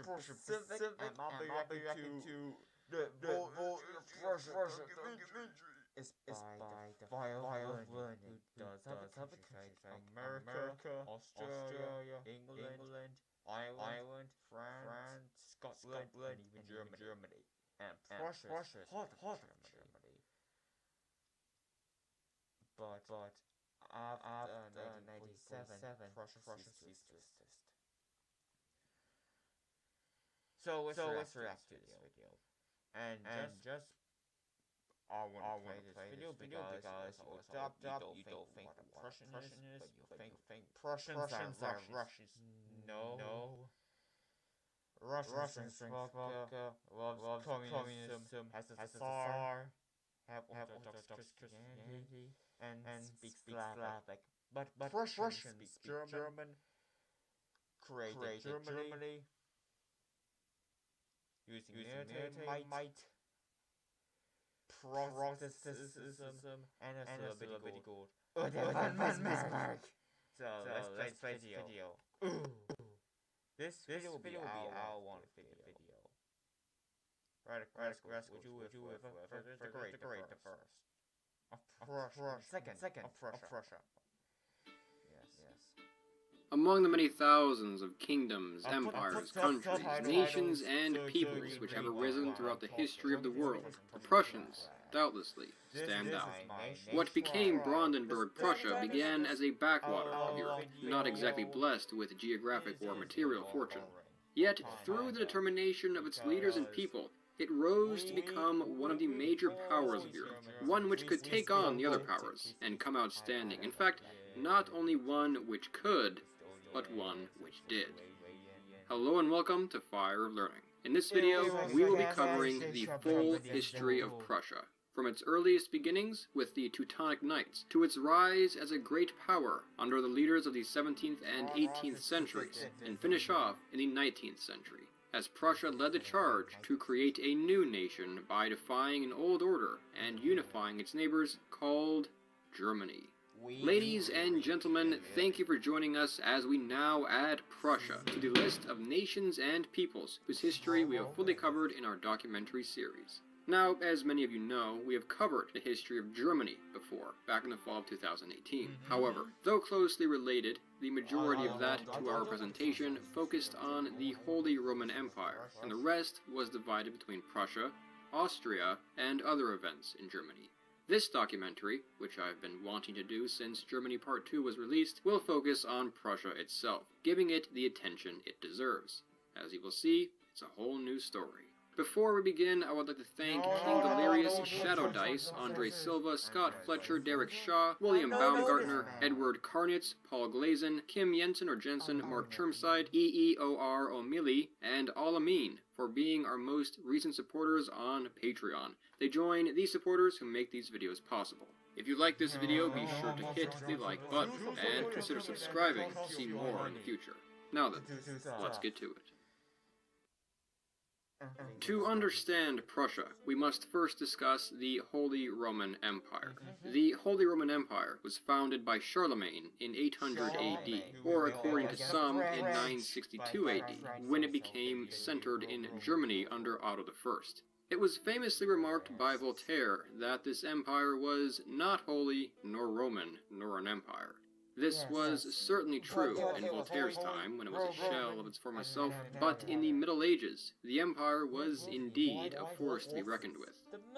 Pacific, and I'll be reacting to the Prussia is by the file of learning, who does have a country like America, Australia, England, Ireland, France, Scotland, and even Germany. And Prussia is part of Germany. But after 1997, Prussia ceased to exist. So let's react to this video. And just I want to play this video because you don't think what Prussian is, but you think Prussians are Russians. No. Russian vodka, loves communism, has a Tsar, have Orthodox Christianity, and speaks Slavic. But Prussians speak German, created Germany, using military might, Protestantism, and a celebrity called Bismarck. So let's play this video. This video will be our one video. Right, would you decorate the first? Of Prussia. Second of Prussia. Yes. Among the many thousands of kingdoms, empires, countries, nations, and peoples which have arisen throughout the history of the world, the Prussians, doubtlessly, stand out. What became Brandenburg Prussia began as a backwater of Europe, not exactly blessed with geographic or material fortune. Yet, through the determination of its leaders and people, it rose to become one of the major powers of Europe, one which could take on the other powers and come out standing. In fact, not only one which could, but one which did. Hello and welcome to Fire of Learning. In this video, we will be covering the full history of Prussia, from its earliest beginnings with the Teutonic Knights, to its rise as a great power under the leaders of the 17th and 18th centuries, and finish off in the 19th century, as Prussia led the charge to create a new nation by defying an old order and unifying its neighbors called Germany. Ladies and gentlemen, thank you for joining us as we now add Prussia to the list of nations and peoples whose history we have fully covered in our documentary series. Now, as many of you know, we have covered the history of Germany before, back in the fall of 2018. However, though closely related, the majority of that to our presentation focused on the Holy Roman Empire, and the rest was divided between Prussia, Austria, and other events in Germany. This documentary, which I've been wanting to do since Germany Part 2 was released, will focus on Prussia itself, giving it the attention it deserves. As you will see, it's a whole new story. Before we begin, I would like to thank King Delirious, Shadow Dice, Andre Silva, Scott Fletcher, Derek Shaw, William Baumgartner, Edward Karnitz, Paul Glazen, Kim Jensen or Jensen, Mark Chermside, EEOR O'Malley, and Alamin for being our most recent supporters on Patreon. They join these supporters who make these videos possible. If you like this video, be sure to hit the like button and consider subscribing to see more in the future. Now then, let's get to it. To understand Prussia, we must first discuss the Holy Roman Empire. The Holy Roman Empire was founded by Charlemagne in 800 AD, or according to some, in 962 AD, when it became centered in Germany under Otto I. It was famously remarked by Voltaire that this empire was not holy, nor Roman, nor an empire. This was certainly true in Voltaire's time, when it was a shell of its former self, but in the Middle Ages, the empire was indeed a force to be reckoned with.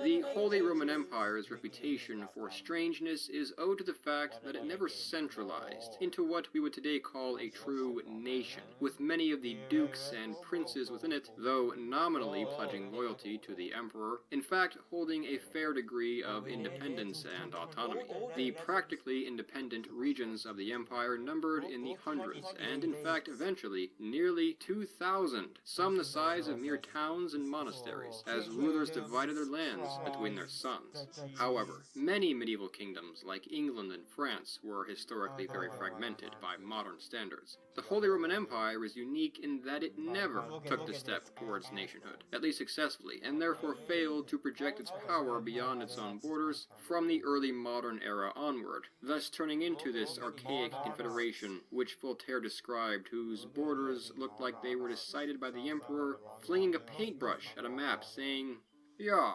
The Holy Roman Empire's reputation for strangeness is owed to the fact that it never centralized into what we would today call a true nation, with many of the dukes and princes within it, though nominally pledging loyalty to the emperor, in fact holding a fair degree of independence and autonomy. The practically independent regions of the empire numbered in the hundreds, and in fact eventually nearly 2,000, some the size of mere towns and monasteries, as rulers divided their lands between their sons. However, many medieval kingdoms like England and France were historically very fragmented by modern standards. The Holy Roman Empire is unique in that it never took the step towards nationhood, at least successfully, and therefore failed to project its power beyond its own borders from the early modern era onward, thus turning into this archaic archaic confederation, which Voltaire described, whose borders looked like they were decided by the emperor flinging a paintbrush at a map saying, "Yeah,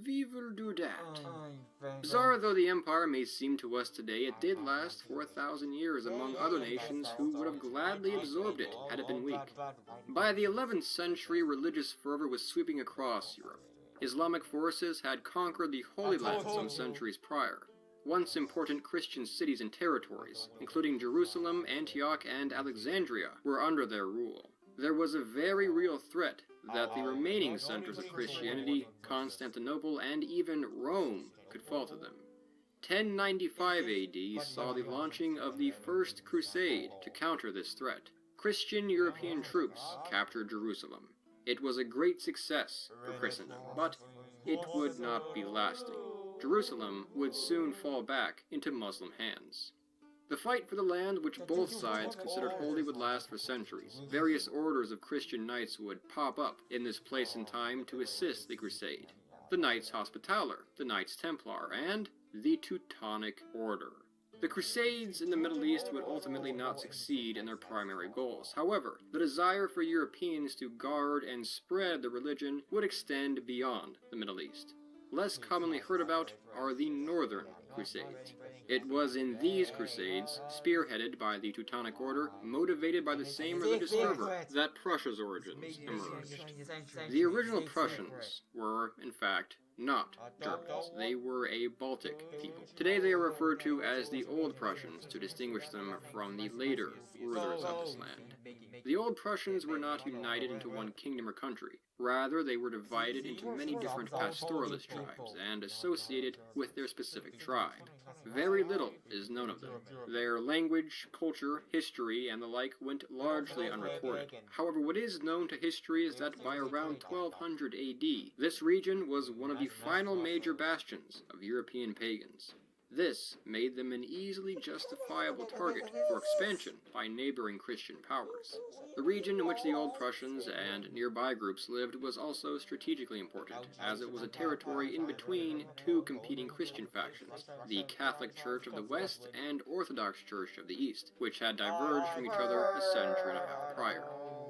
we will do that." Bizarre though the empire may seem to us today, it did last for 1,000 years among other nations who would have gladly absorbed it had it been weak. By the 11th century, religious fervor was sweeping across Europe. Islamic forces had conquered the Holy Land some centuries prior. Once important Christian cities and territories, including Jerusalem, Antioch, and Alexandria, were under their rule. There was a very real threat that the remaining centers of Christianity, Constantinople, and even Rome, could fall to them. 1095 AD saw the launching of the First Crusade to counter this threat. Christian European troops captured Jerusalem. It was a great success for Christendom, but it would not be lasting. Jerusalem would soon fall back into Muslim hands. The fight for the land, which both sides considered holy, would last for centuries. Various orders of Christian knights would pop up in this place and time to assist the crusade. The Knights Hospitaller, the Knights Templar, and the Teutonic Order. The Crusades in the Middle East would ultimately not succeed in their primary goals. However, the desire for Europeans to guard and spread the religion would extend beyond the Middle East. Less commonly heard about are the Northern Crusades. It was in these crusades, spearheaded by the Teutonic Order, motivated by the same religious fervor, that Prussia's origins emerged. The original Prussians were, in fact, not Germans. They were a Baltic people. Today they are referred to as the Old Prussians to distinguish them from the later rulers of this land. The Old Prussians were not united into one kingdom or country. Rather, they were divided into many different pastoralist tribes and associated with their specific tribe. Very little is known of them. Their language, culture, history, and the like went largely unrecorded. However, what is known to history is that by around 1200 AD, this region was one of the final major bastions of European pagans. This made them an easily justifiable target for expansion by neighboring Christian powers. The region in which the Old Prussians and nearby groups lived was also strategically important, as it was a territory in between two competing Christian factions, the Catholic Church of the West and Orthodox Church of the East, which had diverged from each other a century and a half prior.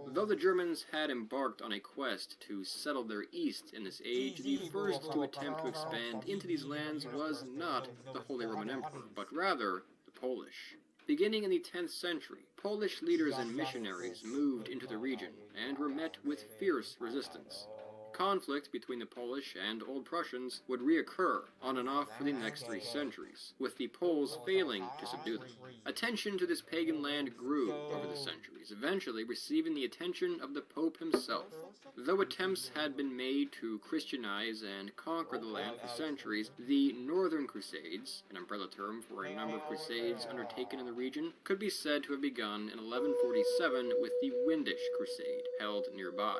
Though the Germans had embarked on a quest to settle their east in this age, the first to attempt to expand into these lands was not the Holy Roman Emperor, but rather the Polish. Beginning in the 10th century, Polish leaders and missionaries moved into the region and were met with fierce resistance. Conflict between the Polish and Old Prussians would reoccur on and off for the next 3 centuries, with the Poles failing to subdue them. Attention to this pagan land grew over the centuries, eventually receiving the attention of the Pope himself. Though attempts had been made to Christianize and conquer the land for centuries, the Northern Crusades, an umbrella term for a number of crusades undertaken in the region, could be said to have begun in 1147 with the Windisch Crusade, held nearby.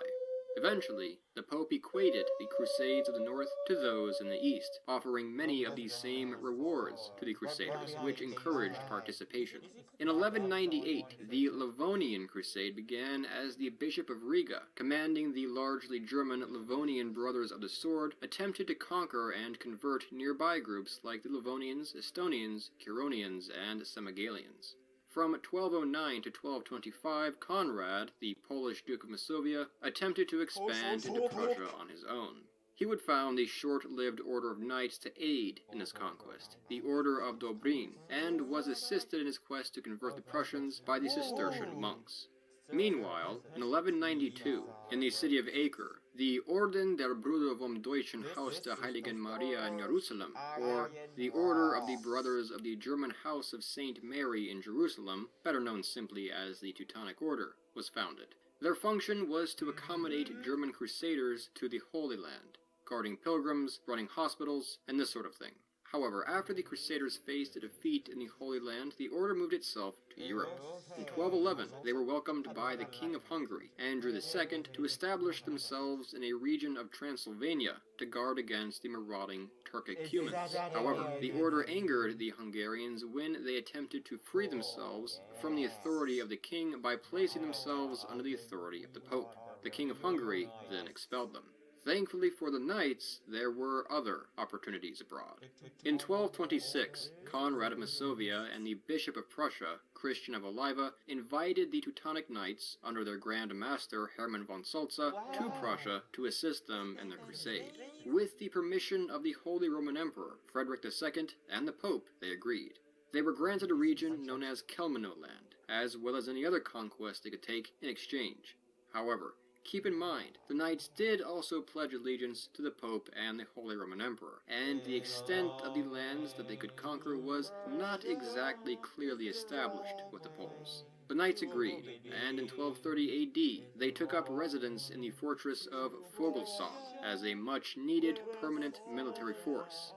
Eventually, the Pope equated the Crusades of the North to those in the East, offering many of these same rewards to the Crusaders, which encouraged participation. In 1198, the Livonian Crusade began as the Bishop of Riga, commanding the largely German Livonian Brothers of the Sword, attempted to conquer and convert nearby groups like the Livonians, Estonians, Curonians, and Semigalians. From 1209 to 1225, Conrad, the Polish Duke of Masovia, attempted to expand into Prussia on his own. He would found the short-lived Order of Knights to aid in his conquest, the Order of Dobrin, and was assisted in his quest to convert the Prussians by the Cistercian monks. Meanwhile, in 1192, in the city of Acre, the Orden der Brüder vom Deutschen Haus der Heiligen Maria in Jerusalem, or the Order of the Brothers of the German House of St. Mary in Jerusalem, better known simply as the Teutonic Order, was founded. Their function was to accommodate German crusaders to the Holy Land, guarding pilgrims, running hospitals, and this sort of thing. However, after the Crusaders faced a defeat in the Holy Land, the order moved itself to Europe. In 1211, they were welcomed by the King of Hungary, Andrew II, to establish themselves in a region of Transylvania to guard against the marauding Turkic humans. However, the order angered the Hungarians when they attempted to free themselves from the authority of the king by placing themselves under the authority of the Pope. The King of Hungary then expelled them. Thankfully for the knights, there were other opportunities abroad. In 1226, Conrad of Masovia and the Bishop of Prussia, Christian of Oliva, invited the Teutonic Knights, under their Grand Master Hermann von Salza, to Prussia to assist them in their crusade. With the permission of the Holy Roman Emperor, Frederick II, and the Pope, they agreed. They were granted a region known as Kelmanoland, as well as any other conquest they could take in exchange. However, keep in mind, the knights did also pledge allegiance to the Pope and the Holy Roman Emperor, and the extent of the lands that they could conquer was not exactly clearly established with the Poles. The knights agreed, and in 1230 AD, they took up residence in the fortress of Vogelsang as a much-needed permanent military force.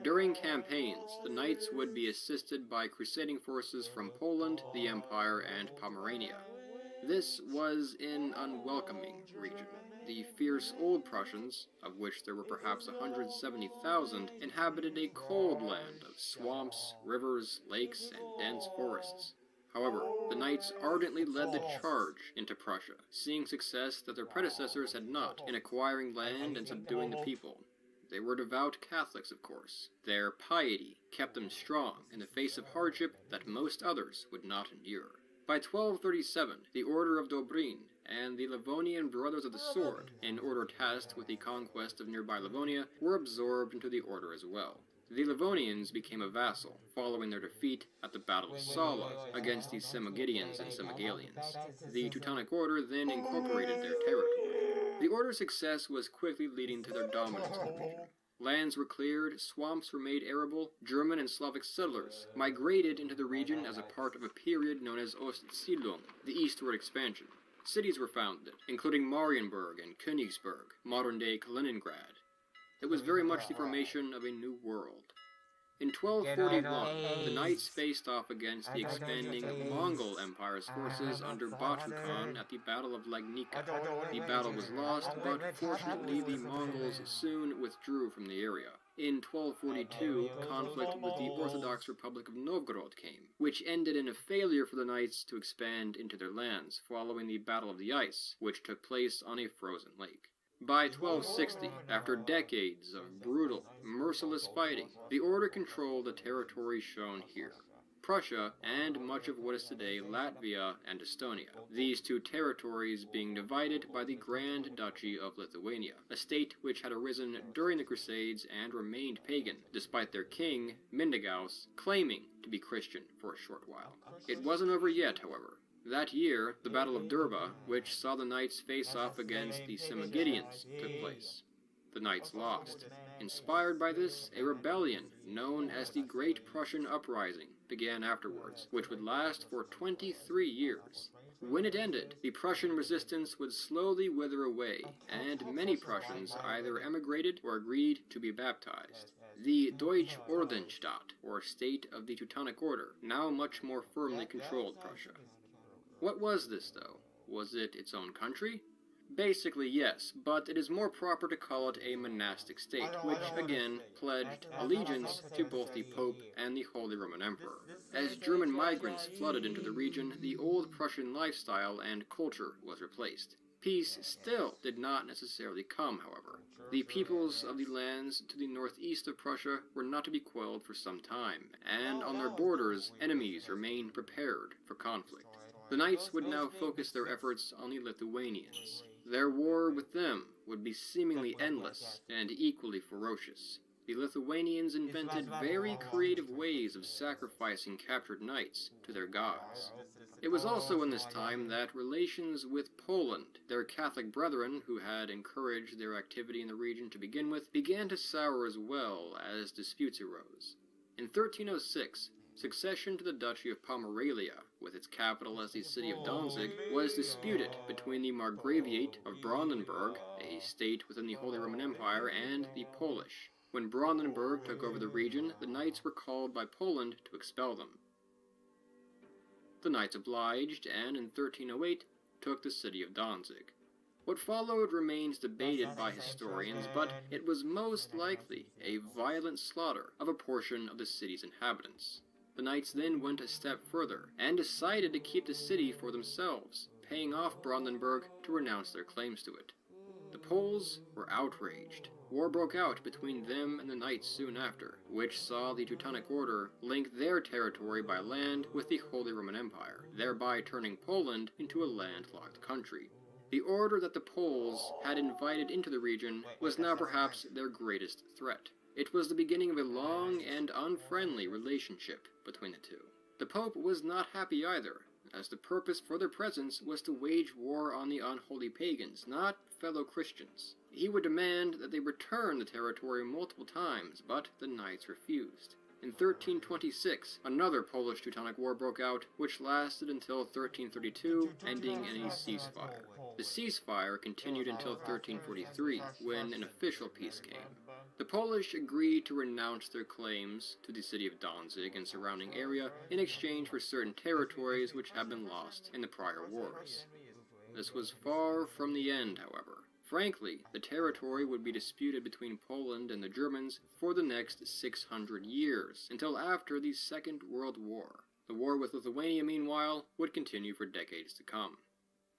During campaigns, the knights would be assisted by crusading forces from Poland, the Empire, and Pomerania. This was an unwelcoming region. The fierce Old Prussians, of which there were perhaps 170,000, inhabited a cold land of swamps, rivers, lakes, and dense forests. However, the knights ardently led the charge into Prussia, seeing success that their predecessors had not in acquiring land and subduing the people. They were devout Catholics, of course. Their piety kept them strong in the face of hardship that most others would not endure. By 1237, the Order of Dobrin and the Livonian Brothers of the Sword, in order tasked with the conquest of nearby Livonia, were absorbed into the order as well. The Livonians became a vassal, following their defeat at the Battle of Sala against the Semigidians and Semigalians. The Teutonic Order then incorporated their territory. The Order's success was quickly leading to their dominance in the region. Lands were cleared, swamps were made arable, German and Slavic settlers migrated into the region as a part of a period known as Ostsiedlung, the eastward expansion. Cities were founded, including Marienburg and Königsberg, modern-day Kaliningrad. It was very much the formation of a new world. In 1241, the knights faced off against the expanding Mongol Empire's forces under Batu Khan at the Battle of Legnica. The battle was lost, but fortunately the Mongols soon withdrew from the area. In 1242, conflict with the Orthodox Republic of Novgorod came, which ended in a failure for the knights to expand into their lands following the Battle of the Ice, which took place on a frozen lake. By 1260, after decades of brutal, merciless fighting, the Order controlled the territory shown here. Prussia, and much of what is today Latvia and Estonia, these two territories being divided by the Grand Duchy of Lithuania, a state which had arisen during the Crusades and remained pagan, despite their king, Mindaugas, claiming to be Christian for a short while. It wasn't over yet, however. That year, the Battle of Durba, which saw the knights face off against the Semigidians, took place. The knights lost. Inspired by this, a rebellion, known as the Great Prussian Uprising, began afterwards, which would last for 23 years. When it ended, the Prussian resistance would slowly wither away, and many Prussians either emigrated or agreed to be baptized. The Deutsche Ordenstaat, or State of the Teutonic Order, now much more firmly controlled Prussia. What was this, though? Was it its own country? Basically, yes, but it is more proper to call it a monastic state, which, again, pledged allegiance to both the Pope and the Holy Roman Emperor. As German migrants flooded into the region, the old Prussian lifestyle and culture was replaced. Peace still did not necessarily come, however. The peoples of the lands to the northeast of Prussia were not to be quelled for some time, and on their borders, enemies remained prepared for conflict. The knights would now focus their efforts on the Lithuanians. Their war with them would be seemingly endless and equally ferocious. The Lithuanians invented very creative ways of sacrificing captured knights to their gods. It was also in this time that relations with Poland, their Catholic brethren who had encouraged their activity in the region to begin with, began to sour as well as disputes arose. In 1306, succession to the Duchy of Pomerania, with its capital as the city of Danzig, was disputed between the Margraviate of Brandenburg, a state within the Holy Roman Empire, and the Polish. When Brandenburg took over the region, the knights were called by Poland to expel them. The knights obliged, and in 1308 took the city of Danzig. What followed remains debated by historians, but it was most likely a violent slaughter of a portion of the city's inhabitants. The knights then went a step further, and decided to keep the city for themselves, paying off Brandenburg to renounce their claims to it. The Poles were outraged. War broke out between them and the Knights soon after, which saw the Teutonic Order link their territory by land with the Holy Roman Empire, thereby turning Poland into a landlocked country. The order that the Poles had invited into the region was now perhaps their greatest threat. It was the beginning of a long and unfriendly relationship between the two. The Pope was not happy either, as the purpose for their presence was to wage war on the unholy pagans, not fellow Christians. He would demand that they return the territory multiple times, but the Knights refused. In 1326, another Polish-Teutonic War broke out, which lasted until 1332, ending in a ceasefire. The ceasefire continued until 1343, when an official peace came. The Polish agreed to renounce their claims to the city of Danzig and surrounding area in exchange for certain territories which had been lost in the prior wars. This was far from the end, however. Frankly, the territory would be disputed between Poland and the Germans for the next 600 years, until after the Second World War. The war with Lithuania, meanwhile, would continue for decades to come.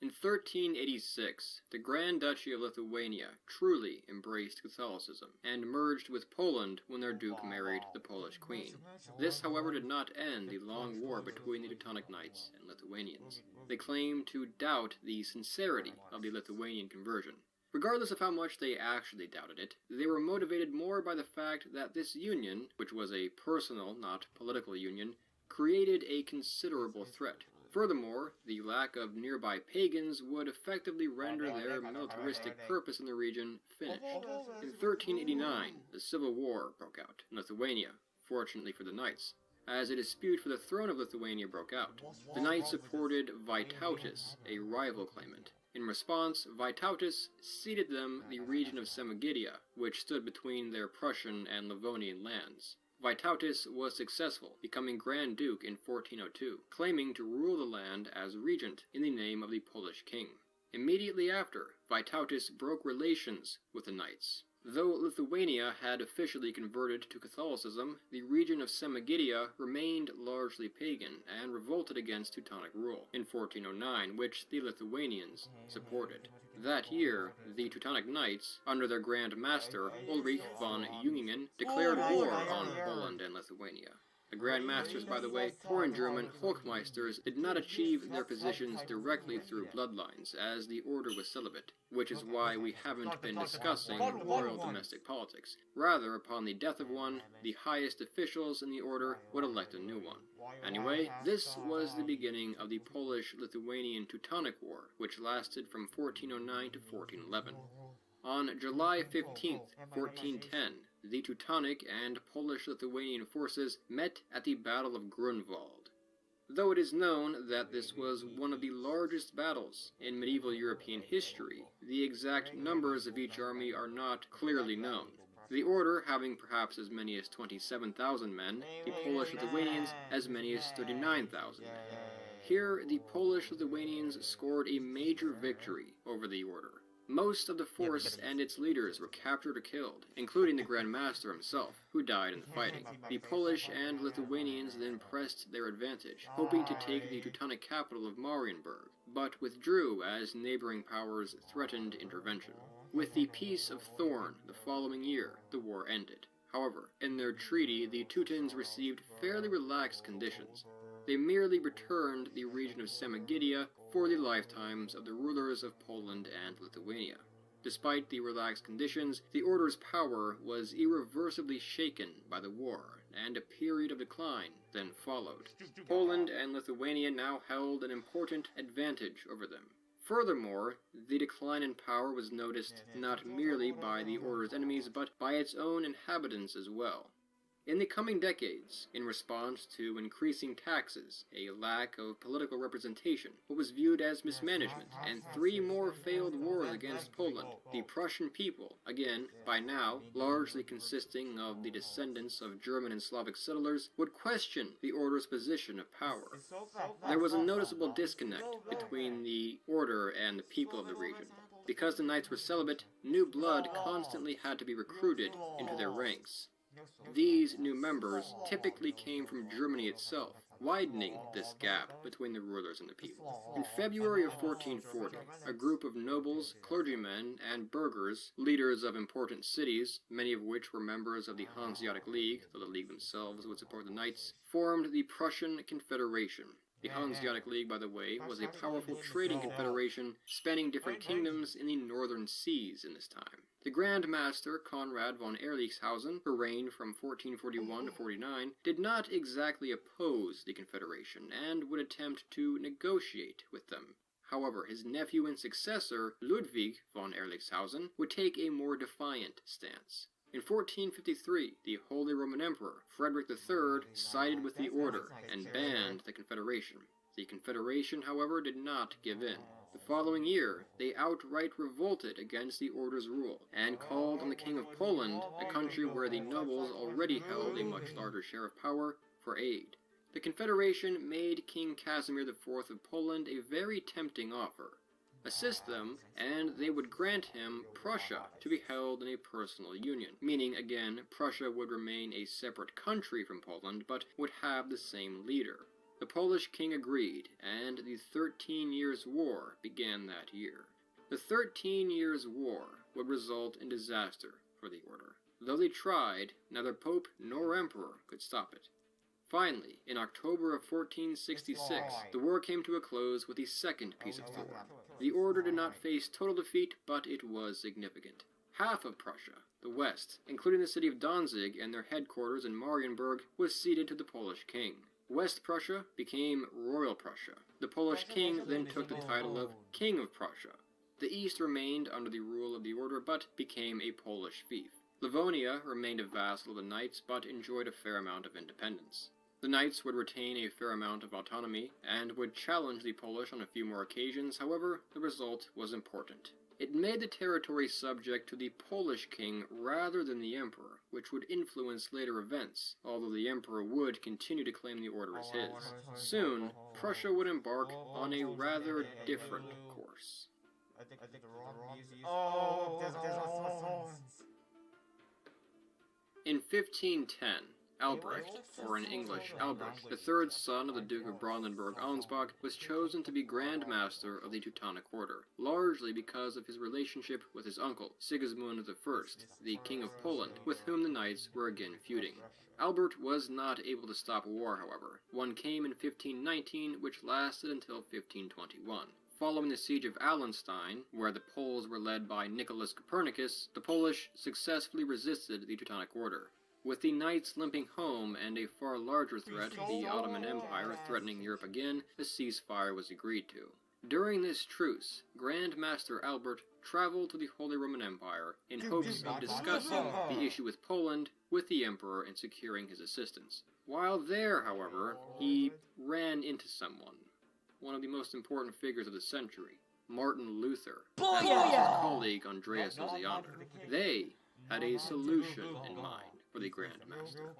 In 1386, the Grand Duchy of Lithuania truly embraced Catholicism, and merged with Poland when their Duke married the Polish Queen. This, however, did not end the long war between the Teutonic Knights and Lithuanians. They claimed to doubt the sincerity of the Lithuanian conversion. Regardless of how much they actually doubted it, they were motivated more by the fact that this union, which was a personal, not political union, created a considerable threat. Furthermore, the lack of nearby pagans would effectively render their militaristic purpose in the region finished. In 1389, the Civil War broke out in Lithuania, fortunately for the Knights, as a dispute for the throne of Lithuania broke out. The Knights supported Vytautas, a rival claimant. In response, Vytautas ceded them the region of Semagidia, which stood between their Prussian and Livonian lands. Vytautas was successful, becoming Grand Duke in 1402, claiming to rule the land as regent in the name of the Polish king. Immediately after, Vytautas broke relations with the Knights. Though Lithuania had officially converted to Catholicism, the region of Semagidia remained largely pagan and revolted against Teutonic rule in 1409, which the Lithuanians supported. That year, the Teutonic Knights, under their Grand Master Ulrich von Jungingen, declared war on Poland and Lithuania. The Grand Masters, by the way, or in German, Hochmeisters, did not achieve their positions directly through bloodlines, as the order was celibate, which is why we haven't been discussing royal domestic politics. Rather, upon the death of one, the highest officials in the order would elect a new one. Anyway, this was the beginning of the Polish-Lithuanian Teutonic War, which lasted from 1409 to 1411. On July 15, 1410, the Teutonic and Polish-Lithuanian forces met at the Battle of Grunwald. Though it is known that this was one of the largest battles in medieval European history, the exact numbers of each army are not clearly known. The order having perhaps as many as 27,000 men, the Polish-Lithuanians as many as 39,000 men. Here, the Polish-Lithuanians scored a major victory over the order. Most of the force and its leaders were captured or killed, including the Grand Master himself, who died in the fighting. The Polish and Lithuanians then pressed their advantage, hoping to take the Teutonic capital of Marienburg, but withdrew as neighboring powers threatened intervention. With the Peace of Thorn the following year, the war ended. However, in their treaty, the Teutons received fairly relaxed conditions. They merely returned the region of Semagidia for the lifetimes of the rulers of Poland and Lithuania. Despite the relaxed conditions, the order's power was irreversibly shaken by the war, and a period of decline then followed. Poland and Lithuania now held an important advantage over them. Furthermore, the decline in power was noticed not merely by the order's enemies, but by its own inhabitants as well. In the coming decades, in response to increasing taxes, a lack of political representation, what was viewed as mismanagement, and 3 more failed wars against Poland, the Prussian people, again, by now, largely consisting of the descendants of German and Slavic settlers, would question the order's position of power. There was a noticeable disconnect between the order and the people of the region. Because the knights were celibate, new blood constantly had to be recruited into their ranks. These new members typically came from Germany itself, widening this gap between the rulers and the people. In February of 1440, a group of nobles, clergymen, and burghers, leaders of important cities, many of which were members of the Hanseatic League, though the League themselves would support the Knights, formed the Prussian Confederation. The Hanseatic League, by the way, was a powerful trading confederation spanning different kingdoms in the northern seas in this time. The Grand Master, Conrad von Ehrlichshausen, who reigned from 1441 to 49, did not exactly oppose the confederation and would attempt to negotiate with them. However, his nephew and successor, Ludwig von Ehrlichshausen, would take a more defiant stance. In 1453, the Holy Roman Emperor, Frederick III, sided with the order and banned the Confederation. The Confederation, however, did not give in. The following year, they outright revolted against the order's rule, and called on the King of Poland, a country where the nobles already held a much larger share of power, for aid. The Confederation made King Casimir IV of Poland a very tempting offer. Assist them, and they would grant him Prussia to be held in a personal union, meaning, again, Prussia would remain a separate country from Poland, but would have the same leader. The Polish king agreed, and the 13 Years' War began that year. The 13 Years' War would result in disaster for the order. Though they tried, neither Pope nor Emperor could stop it. Finally, in October of 1466, the war came to a close with the second Peace of Thorn. The order did not face total defeat, but it was significant. Half of Prussia, the west, including the city of Danzig and their headquarters in Marienburg, was ceded to the Polish king. West Prussia became Royal Prussia. The Polish king then took the title of King of Prussia. The east remained under the rule of the order, but became a Polish fief. Livonia remained a vassal of the Knights, but enjoyed a fair amount of independence. The Knights would retain a fair amount of autonomy, and would challenge the Polish on a few more occasions. However, the result was important. It made the territory subject to the Polish king rather than the emperor, which would influence later events, although the emperor would continue to claim the order as his. Soon, Prussia would embark on a rather different course. In 1510, Albrecht, or in English Albert, the third son of the Duke of Brandenburg-Ansbach, was chosen to be Grand Master of the Teutonic Order, largely because of his relationship with his uncle, Sigismund I, the King of Poland, with whom the Knights were again feuding. Albert was not able to stop war, however. One came in 1519, which lasted until 1521. Following the siege of Allenstein, where the Poles were led by Nicholas Copernicus, the Polish successfully resisted the Teutonic Order. With the Knights limping home and a far larger threat, the Ottoman Empire, threatening Europe again, a ceasefire was agreed to. During this truce, Grand Master Albert traveled to the Holy Roman Empire in hopes of discussing the issue with Poland with the Emperor and securing his assistance. While there, however, he ran into someone, one of the most important figures of the century, Martin Luther, and his colleague Andreas Oziander. They had a solution in mind for the Grand Master.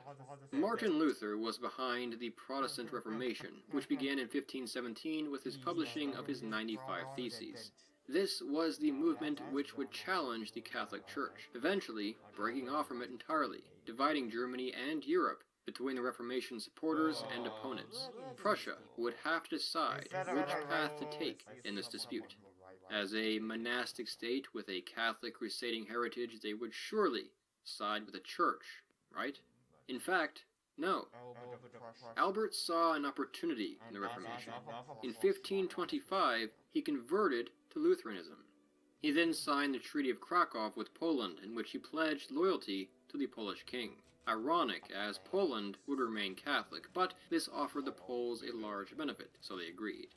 Martin Luther was behind the Protestant Reformation, which began in 1517 with his publishing of his 95 Theses. This was the movement which would challenge the Catholic Church, eventually breaking off from it entirely, dividing Germany and Europe between the Reformation supporters and opponents. Prussia would have to decide which path to take in this dispute. As a monastic state with a Catholic crusading heritage, they would surely side with the Church, right? In fact, no. Albert saw an opportunity in the Reformation. In 1525, he converted to Lutheranism. He then signed the Treaty of Krakow with Poland, in which he pledged loyalty to the Polish king. Ironic, as Poland would remain Catholic, but this offered the Poles a large benefit, so they agreed.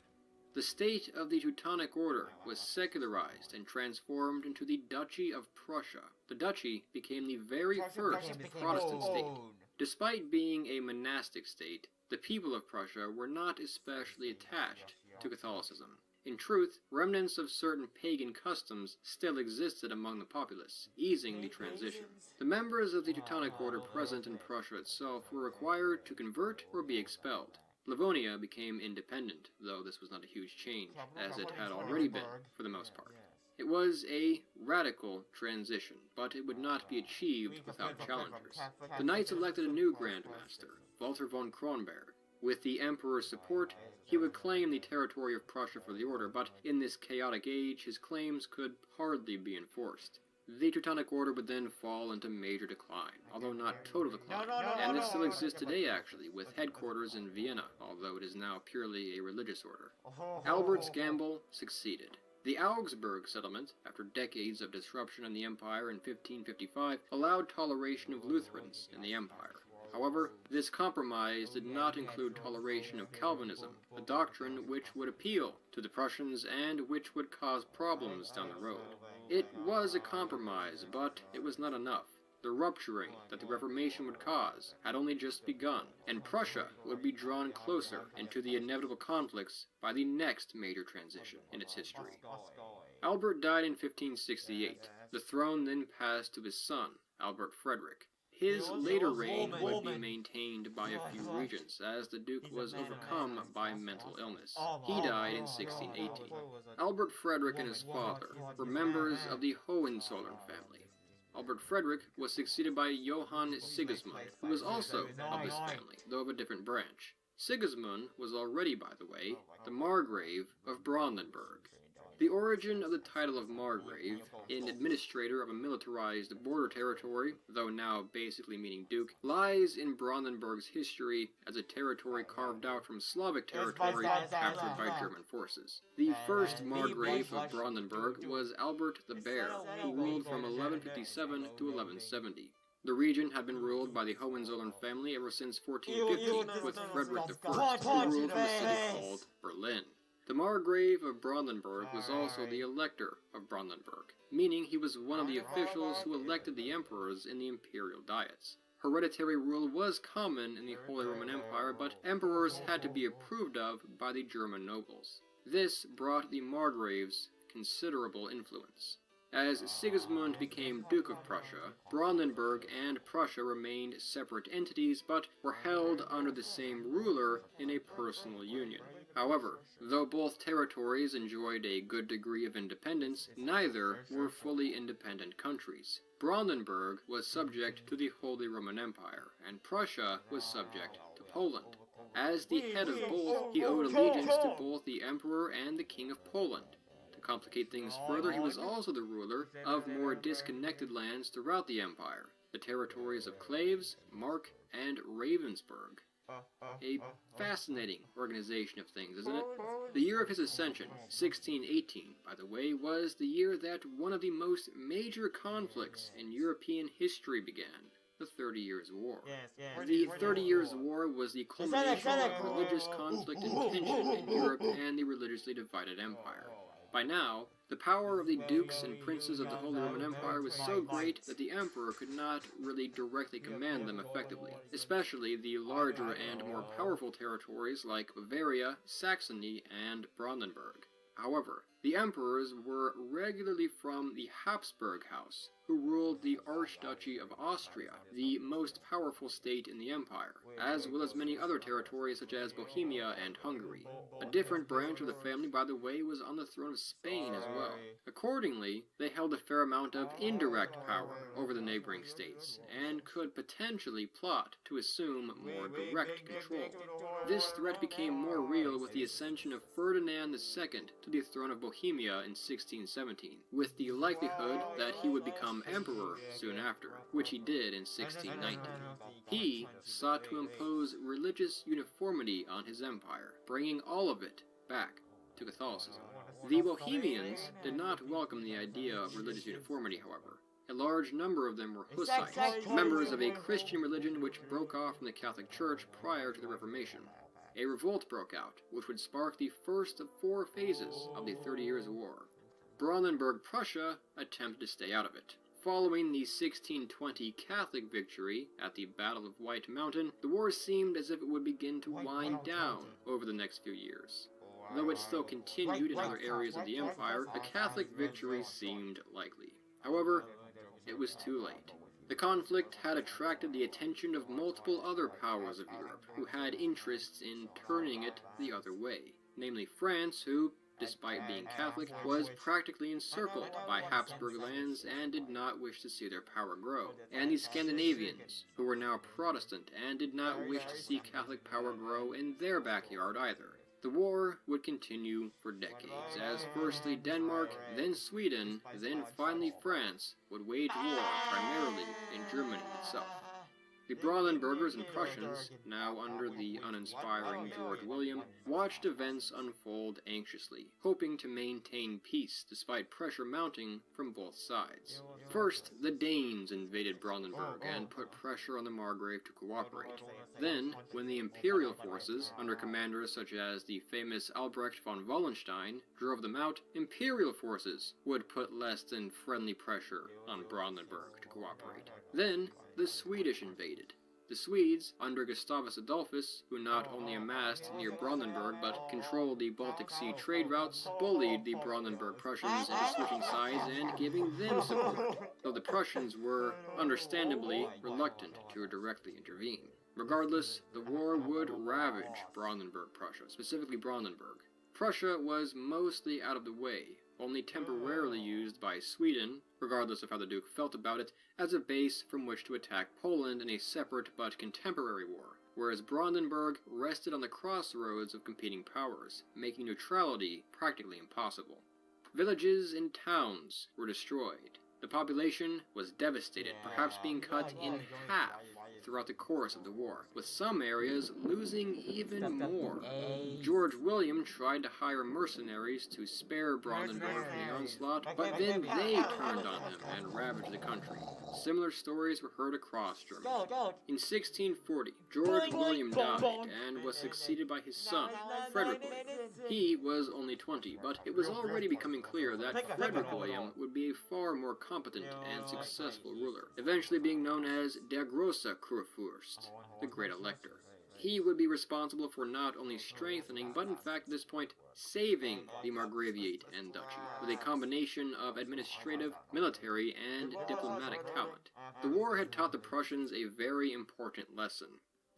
The state of the Teutonic Order was secularized and transformed into the Duchy of Prussia. The duchy became the very first Protestant state. Despite being a monastic state, the people of Prussia were not especially attached to Catholicism. In truth, remnants of certain pagan customs still existed among the populace, easing the transition. The members of the Teutonic Order present in Prussia itself were required to convert or be expelled. Livonia became independent, though this was not a huge change, as it had already been, for the most part. It was a radical transition, but it would not be achieved without challengers. The Knights elected a new Grand Master, Walter von Kronberg. With the Emperor's support, he would claim the territory of Prussia for the order, but in this chaotic age, his claims could hardly be enforced. The Teutonic Order would then fall into major decline, although not total decline, and this still exists today actually, with headquarters in Vienna, although it is now purely a religious order. Albert's gamble succeeded. The Augsburg settlement, after decades of disruption in the empire in 1555, allowed toleration of Lutherans in the empire. However, this compromise did not include toleration of Calvinism, a doctrine which would appeal to the Prussians and which would cause problems down the road. It was a compromise, but it was not enough. The rupturing that the Reformation would cause had only just begun, and Prussia would be drawn closer into the inevitable conflicts by the next major transition in its history. Albert died in 1568. The throne then passed to his son, Albert Frederick. His later reign would be maintained by a few regents, as the Duke was overcome by mental illness. He died in 1618. Albert Frederick and his father were members of the Hohenzollern family. Albert Frederick was succeeded by Johann Sigismund, who was also of this family, though of a different branch. Sigismund was already, by the way, the Margrave of Brandenburg. The origin of the title of Margrave, an administrator of a militarized border territory, though now basically meaning duke, lies in Brandenburg's history as a territory carved out from Slavic territory captured by German forces. The first Margrave of Brandenburg was Albert the Bear, who ruled from 1157 to 1170. The region had been ruled by the Hohenzollern family ever since 1450, with Frederick I, who ruled from a city called Berlin. The Margrave of Brandenburg was also the elector of Brandenburg, meaning he was one of the officials who elected the emperors in the imperial diets. Hereditary rule was common in the Holy Roman Empire, but emperors had to be approved of by the German nobles. This brought the Margraves considerable influence. As Sigismund became Duke of Prussia, Brandenburg and Prussia remained separate entities, but were held under the same ruler in a personal union. However, though both territories enjoyed a good degree of independence, neither were fully independent countries. Brandenburg was subject to the Holy Roman Empire, and Prussia was subject to Poland. As the head of both, he owed allegiance to both the Emperor and the King of Poland. To complicate things further, he was also the ruler of more disconnected lands throughout the empire, the territories of Claves, Mark, and Ravensburg. A fascinating organization of things, isn't it? The year of his ascension, 1618, by the way, was the year that one of the most major conflicts in European history began, the 30 Years' War. The 30 Years' War was the culmination of religious conflict and tension in Europe and the religiously divided empire. By now, the power of the dukes and princes of the Holy Roman Empire was so great that the emperor could not really directly command them effectively, especially the larger and more powerful territories like Bavaria, Saxony, and Brandenburg. However, the emperors were regularly from the Habsburg house, who ruled the Archduchy of Austria, the most powerful state in the empire, as well as many other territories such as Bohemia and Hungary. A different branch of the family, by the way, was on the throne of Spain as well. Accordingly, they held a fair amount of indirect power over the neighboring states, and could potentially plot to assume more direct control. This threat became more real with the ascension of Ferdinand II to the throne of Bohemia in 1617, with the likelihood that he would become emperor soon after, which he did in 1619. He sought to impose religious uniformity on his empire, bringing all of it back to Catholicism. The Bohemians did not welcome the idea of religious uniformity, however. A large number of them were Hussites, members of a Christian religion which broke off from the Catholic Church prior to the Reformation. A revolt broke out, which would spark the first of 4 phases of the 30 Years' War. Brandenburg Prussia attempted to stay out of it. Following the 1620 Catholic victory at the Battle of White Mountain, the war seemed as if it would begin to wind down over the next few years. Though it still continued in other areas of the empire, a Catholic victory seemed likely. However, it was too late. The conflict had attracted the attention of multiple other powers of Europe, who had interests in turning it the other way. Namely France, who despite being Catholic, was practically encircled by Habsburg lands and did not wish to see their power grow. And the Scandinavians, who were now Protestant and did not wish to see Catholic power grow in their backyard either. The war would continue for decades, as firstly Denmark, then Sweden, then finally France would wage war primarily in Germany itself. The Brandenburgers and Prussians, now under the uninspiring George William, watched events unfold anxiously, hoping to maintain peace despite pressure mounting from both sides. First, the Danes invaded Brandenburg and put pressure on the Margrave to cooperate. Then, when the imperial forces, under commanders such as the famous Albrecht von Wallenstein, drove them out, imperial forces would put less than friendly pressure on Brandenburg to cooperate. Then, the Swedish invaded. The Swedes, under Gustavus Adolphus, who not only amassed near Brandenburg but controlled the Baltic Sea trade routes, bullied the Brandenburg Prussians into switching sides and giving them support, though the Prussians were, understandably, reluctant to directly intervene. Regardless, the war would ravage Brandenburg Prussia, specifically Brandenburg. Prussia was mostly out of the way, only temporarily used by Sweden, regardless of how the Duke felt about it, as a base from which to attack Poland in a separate but contemporary war, whereas Brandenburg rested on the crossroads of competing powers, making neutrality practically impossible. Villages and towns were destroyed. The population was devastated, perhaps being cut in half throughout the course of the war, with some areas losing even more. George William tried to hire mercenaries to spare Brandenburg from the onslaught, but then they turned on him and ravaged the country. Similar stories were heard across Germany. In 1640, George William died and was succeeded by his son, Frederick William. He was only 20, but it was already becoming clear that Frederick William would be a far more competent and successful ruler, eventually being known as Der große Kurfürst, the Great Elector. He would be responsible for not only strengthening, but in fact at this point, saving the Margraviate and Duchy, with a combination of administrative, military, and diplomatic talent. The war had taught the Prussians a very important lesson.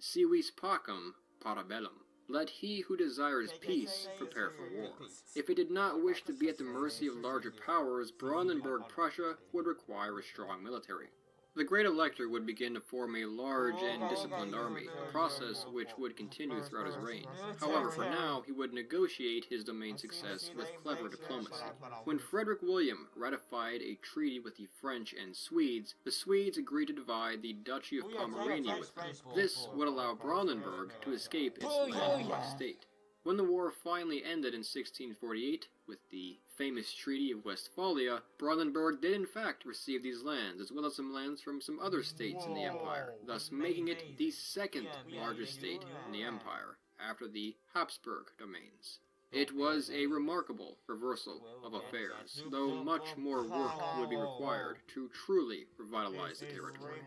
Si vis pacem, para bellum. Let he who desires peace prepare for war. If it did not wish to be at the mercy of larger powers, Brandenburg Prussia would require a strong military. The Great Elector would begin to form a large and disciplined army, a process which would continue throughout his reign. However, for now, he would negotiate his domain success with clever diplomacy. When Frederick William ratified a treaty with the French and Swedes, the Swedes agreed to divide the Duchy of Pomerania with them. This would allow Brandenburg to escape its landlocked state. When the war finally ended in 1648, with the famous Treaty of Westphalia, Brandenburg did in fact receive these lands, as well as some lands from some other states in the empire, thus making it the second largest state in the empire, after the Habsburg domains. It was a remarkable reversal of affairs, though much more work would be required to truly revitalize the territory.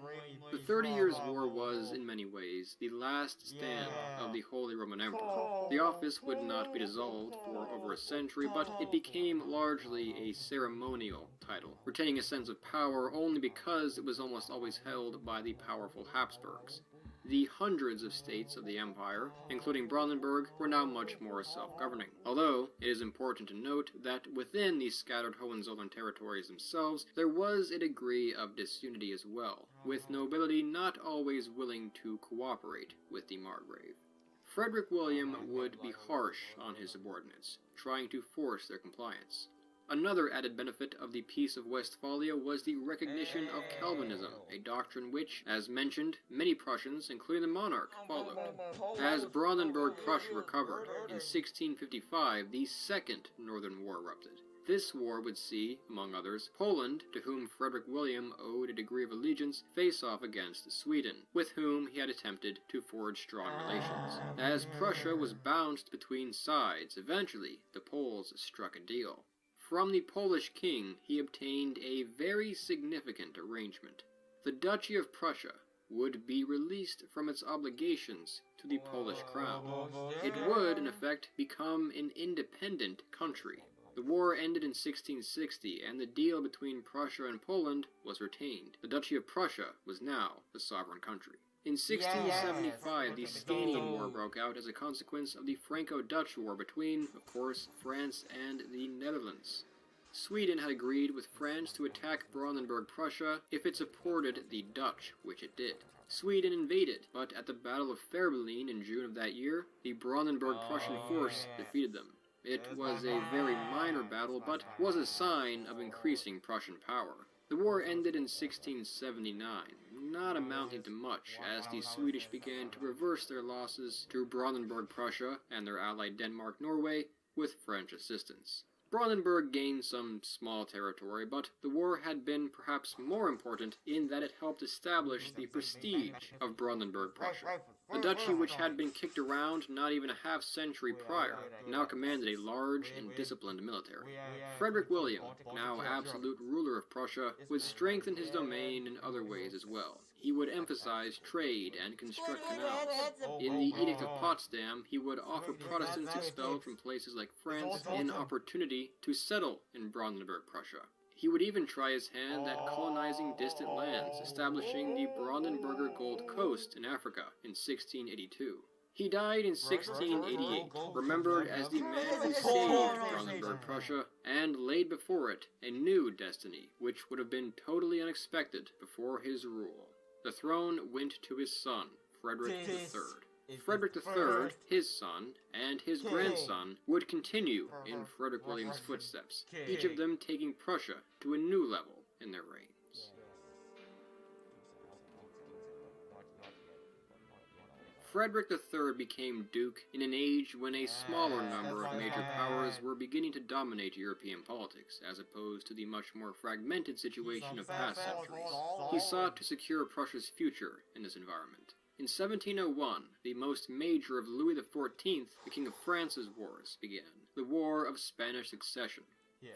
The 30 Years' War was, in many ways, the last stand of the Holy Roman Emperor. The office would not be dissolved for over a century, but it became largely a ceremonial title, retaining a sense of power only because it was almost always held by the powerful Habsburgs. The hundreds of states of the empire, including Brandenburg, were now much more self-governing. Although, it is important to note that within these scattered Hohenzollern territories themselves, there was a degree of disunity as well, with nobility not always willing to cooperate with the Margrave. Frederick William would be harsh on his subordinates, trying to force their compliance. Another added benefit of the Peace of Westphalia was the recognition of Calvinism, a doctrine which, as mentioned, many Prussians, including the monarch, followed. As Brandenburg Prussia recovered, in 1655 the Second Northern War erupted. This war would see, among others, Poland, to whom Frederick William owed a degree of allegiance, face off against Sweden, with whom he had attempted to forge strong relations. As Prussia was bounced between sides, eventually the Poles struck a deal. From the Polish king, he obtained a very significant arrangement. The Duchy of Prussia would be released from its obligations to the Polish crown. It would, in effect, become an independent country. The war ended in 1660, and the deal between Prussia and Poland was retained. The Duchy of Prussia was now the sovereign country. In 1675, the Scanian War broke out as a consequence of the Franco-Dutch War between, of course, France and the Netherlands. Sweden had agreed with France to attack Brandenburg Prussia if it supported the Dutch, which it did. Sweden invaded, but at the Battle of Fehrbellin in June of that year, the Brandenburg Prussian force defeated them. It was a very minor battle, but was a sign of increasing Prussian power. The war ended in 1679, not amounting to much, as the Swedish began to reverse their losses to Brandenburg Prussia and their ally Denmark-Norway with French assistance. Brandenburg gained some small territory, but the war had been perhaps more important in that it helped establish the prestige of Brandenburg Prussia. The duchy, which had been kicked around not even a half-century prior, now commanded a large and disciplined military. Frederick William, now absolute ruler of Prussia, would strengthen his domain in other ways as well. He would emphasize trade and construct canals. In the Edict of Potsdam, he would offer Protestants expelled from places like France an opportunity to settle in Brandenburg Prussia. He would even try his hand at colonizing distant lands, establishing the Brandenburger Gold Coast in Africa in 1682. He died in 1688, remembered as the man who saved Brandenburg Prussia and laid before it a new destiny, which would have been totally unexpected before his rule. The throne went to his son, Frederick III. Frederick III, his son, and his grandson would continue in Frederick William's footsteps, each of them taking Prussia to a new level in their reigns. Frederick III became Duke in an age when a smaller number of major powers were beginning to dominate European politics, as opposed to the much more fragmented situation of past centuries. He sought to secure Prussia's future in this environment. In 1701, the most major of Louis XIV, the King of France's wars, began, the War of Spanish Succession.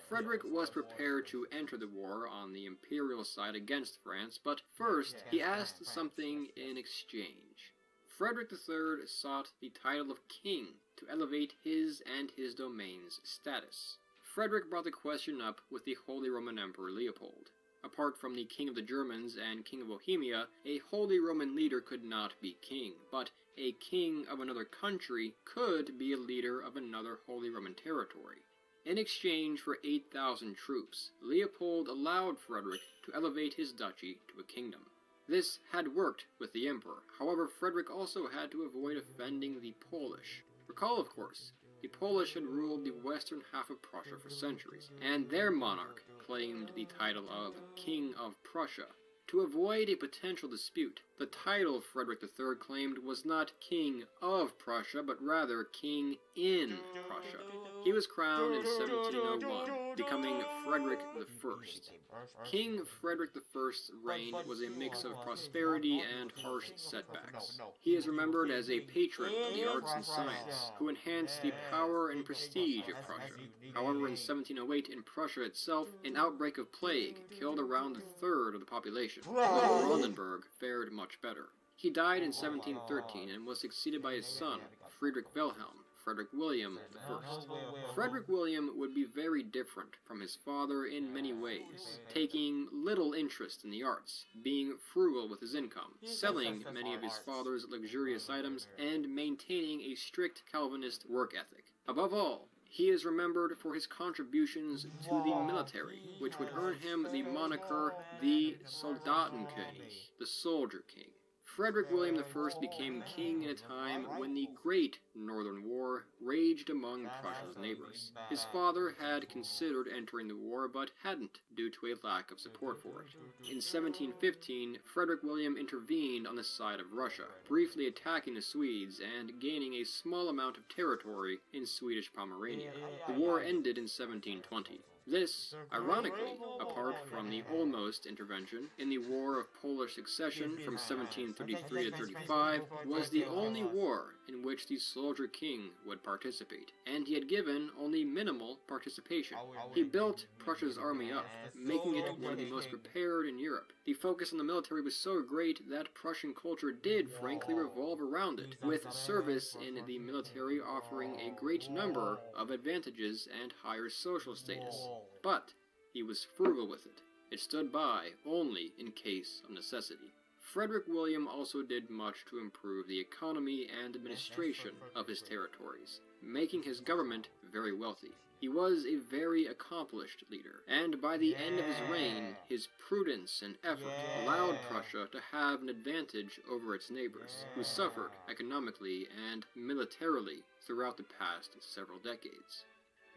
Frederick was prepared to enter the war on the imperial side against France, but first he asked something in exchange. Frederick III sought the title of king to elevate his and his domain's status. Frederick brought the question up with the Holy Roman Emperor Leopold. Apart from the King of the Germans and King of Bohemia, a Holy Roman leader could not be king, but a king of another country could be a leader of another Holy Roman territory. In exchange for 8,000 troops, Leopold allowed Frederick to elevate his duchy to a kingdom. This had worked with the emperor. However, Frederick also had to avoid offending the Polish. Recall, of course, the Polish had ruled the western half of Prussia for centuries, and their monarch claimed the title of King of Prussia. To avoid a potential dispute, the title Frederick III claimed was not King of Prussia, but rather King in Prussia. He was crowned in 1701, becoming Frederick I. King Frederick I's reign was a mix of prosperity and harsh setbacks. He is remembered as a patron of the arts and science, who enhanced the power and prestige of Prussia. However, in 1708 in Prussia itself, an outbreak of plague killed around a third of the population. Brandenburg fared much better. He died in 1713 and was succeeded by his son, Friedrich Wilhelm, Frederick William I. Frederick William would be very different from his father in many ways, taking little interest in the arts, being frugal with his income, selling many of his father's luxurious items, and maintaining a strict Calvinist work ethic. Above all, he is remembered for his contributions to the military, which would earn him the moniker the Soldatenkönig, the Soldier King. Frederick William I became king in a time when the Great Northern War raged among Prussia's neighbors. His father had considered entering the war, but hadn't, due to a lack of support for it. In 1715, Frederick William intervened on the side of Russia, briefly attacking the Swedes and gaining a small amount of territory in Swedish Pomerania. The war ended in 1720. This, ironically, apart from the almost intervention in the War of Polish Succession from 1733 to 35, was the only war in which the Soldier King would participate, and he had given only minimal participation. He built Prussia's army up, making it one of the most prepared in Europe. The focus on the military was so great that Prussian culture did frankly revolve around it, with service in the military offering a great number of advantages and higher social status. But he was frugal with it. It stood by only in case of necessity. Frederick William also did much to improve the economy and administration of his territories, making his government very wealthy. He was a very accomplished leader, and by the end of his reign, his prudence and effort allowed Prussia to have an advantage over its neighbors, who suffered economically and militarily throughout the past several decades.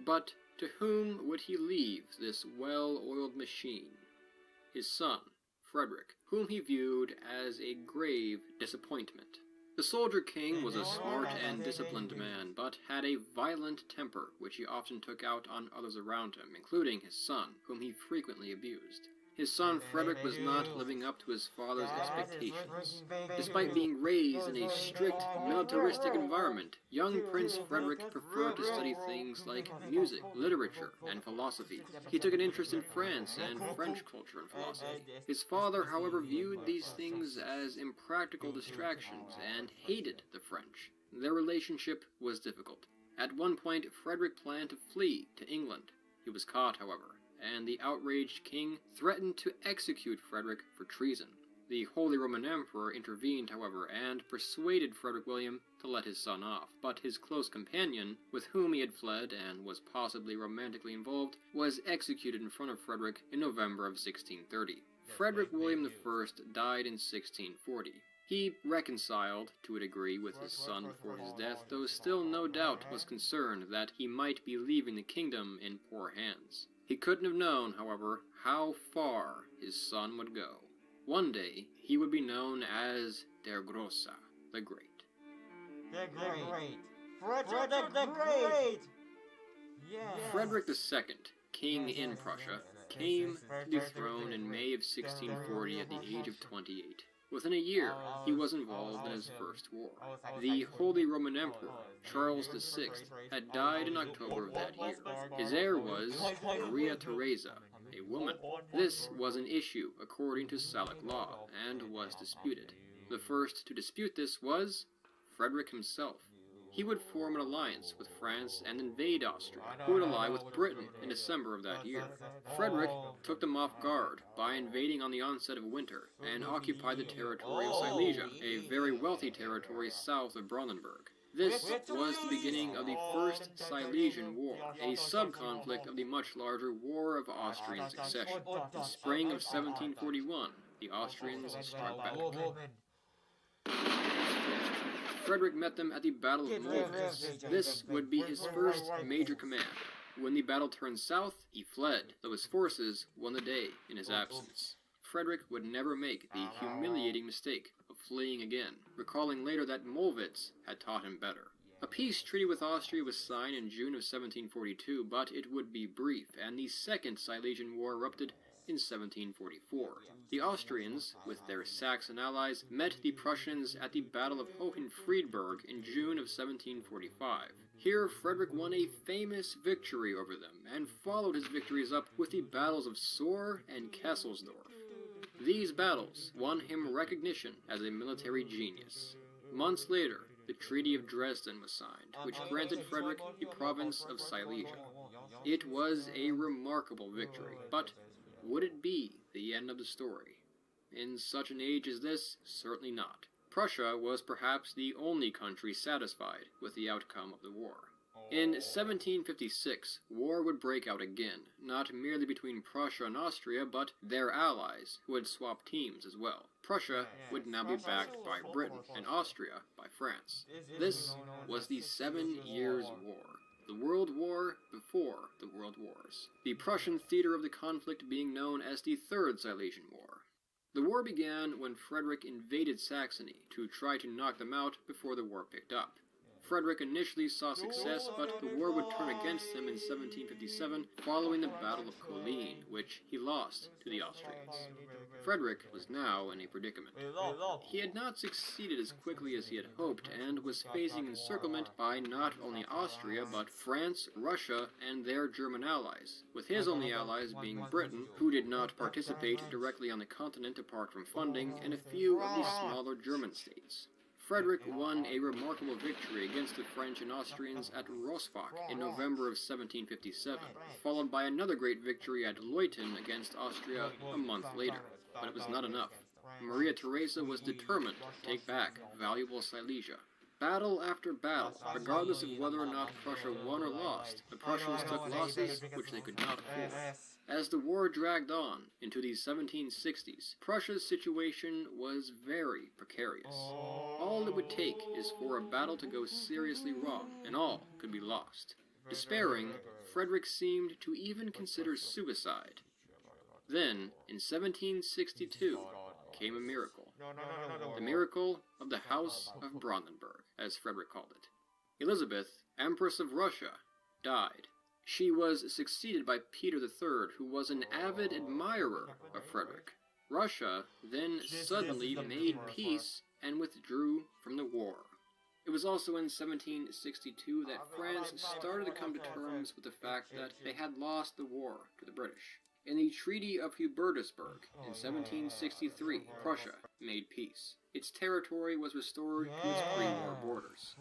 But to whom would he leave this well-oiled machine? His son, Frederick, whom he viewed as a grave disappointment. The soldier king was a smart and disciplined man, but had a violent temper which he often took out on others around him, including his son, whom he frequently abused. His son Frederick was not living up to his father's expectations. Despite being raised in a strict militaristic environment, young Prince Frederick preferred to study things like music, literature, and philosophy. He took an interest in France and French culture and philosophy. His father, however, viewed these things as impractical distractions and hated the French. Their relationship was difficult. At one point, Frederick planned to flee to England. He was caught, however, and the outraged king threatened to execute Frederick for treason. The Holy Roman Emperor intervened, however, and persuaded Frederick William to let his son off, but his close companion, with whom he had fled and was possibly romantically involved, was executed in front of Frederick in November of 1630. Frederick William I died in 1640. He reconciled, to a degree, with his son before his death, though still no doubt was concerned that he might be leaving the kingdom in poor hands. He couldn't have known, however, how far his son would go. One day, he would be known as Der Grosse, the Great. The Great! Frederick the Great! Yes. Frederick II, king in Prussia, came to the throne in May of 1640 at the age of 28. Within a year, he was involved in his first war. The Holy Roman Emperor, Charles VI, had died in October of that year. His heir was Maria Theresa, a woman. This was an issue according to Salic law, and was disputed. The first to dispute this was Frederick himself. He would form an alliance with France and invade Austria, who would ally with Britain in December of that year. Frederick took them off guard by invading on the onset of winter, and occupied the territory of Silesia, a very wealthy territory south of Brandenburg. This was the beginning of the First Silesian War, a sub-conflict of the much larger War of Austrian Succession. In spring of 1741, the Austrians struck back. Frederick met them at the Battle of Molwitz. This would be his first major command. When the battle turned south, he fled, though his forces won the day in his absence. Frederick would never make the humiliating mistake of fleeing again, recalling later that Molwitz had taught him better. A peace treaty with Austria was signed in June of 1742, but it would be brief, and the Second Silesian War erupted in 1744. The Austrians, with their Saxon allies, met the Prussians at the Battle of Hohenfriedberg in June of 1745. Here, Frederick won a famous victory over them, and followed his victories up with the battles of Sohr and Kesselsdorf. These battles won him recognition as a military genius. Months later, the Treaty of Dresden was signed, which granted Frederick the province of Silesia. It was a remarkable victory, but would it be the end of the story? In such an age as this, certainly not. Prussia was perhaps the only country satisfied with the outcome of the war. In 1756, war would break out again, not merely between Prussia and Austria, but their allies, who had swapped teams as well. Prussia would now be backed by Britain, and Austria by France. This was the 7 Years' War. The World War before the World Wars. The Prussian theater of the conflict being known as the Third Silesian War. The war began when Frederick invaded Saxony to try to knock them out before the war picked up. Frederick initially saw success, but the war would turn against him in 1757 following the Battle of Kolin, which he lost to the Austrians. Frederick was now in a predicament. He had not succeeded as quickly as he had hoped, and was facing encirclement by not only Austria, but France, Russia, and their German allies, with his only allies being Britain, who did not participate directly on the continent apart from funding, and a few of the smaller German states. Frederick won a remarkable victory against the French and Austrians at Rossbach in November of 1757, followed by another great victory at Leuthen against Austria a month later. But it was not enough. Maria Theresa was determined to take back valuable Silesia. Battle after battle, regardless of whether or not Prussia won or lost, the Prussians took losses which they could not afford. As the war dragged on into the 1760s, Prussia's situation was very precarious. All it would take is for a battle to go seriously wrong, and all could be lost. Despairing, Frederick seemed to even consider suicide. Then, in 1762, came a miracle. The miracle of the House of Brandenburg, as Frederick called it. Elizabeth, Empress of Russia, died. She was succeeded by Peter III, who was an avid admirer of Frederick. Russia then suddenly made peace and withdrew from the war. It was also in 1762 that France started to come to terms with the fact that they had lost the war to the British. In the Treaty of Hubertusburg in 1763, Prussia made peace. Its territory was restored to its pre-war borders.